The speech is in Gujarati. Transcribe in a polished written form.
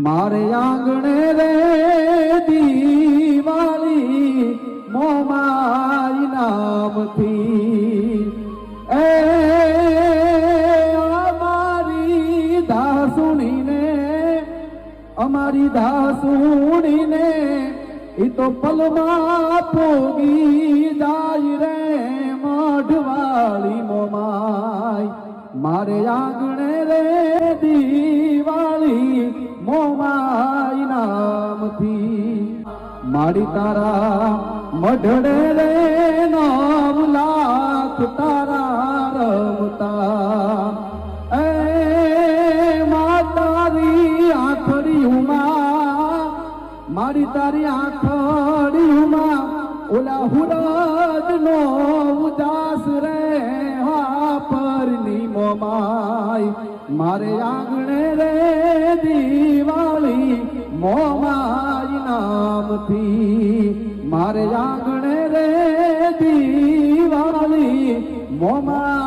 મારે આંગણે રે દિવાળી મોમાઈ નામથી એ અમારી ધાસુણીને ઈ તો પલમાં પોગી જાય રે મઢવાળી મોમાઈ મારે આંગણે રે દિવાળી મોમાઈ નામથી મારી તારા મઢડે રે 9 લાખ તારા રમતા એ માતારી આખડીયુમાં મારી તારી આખડીયુમાં ઓલા હુરજનો ઉદાસ રે હા પરની મોમાઈ મારે આંગણે રે દિવાળી મોમાઈ નામથી મારે આંગણે રે દિવાળી મોમાઈ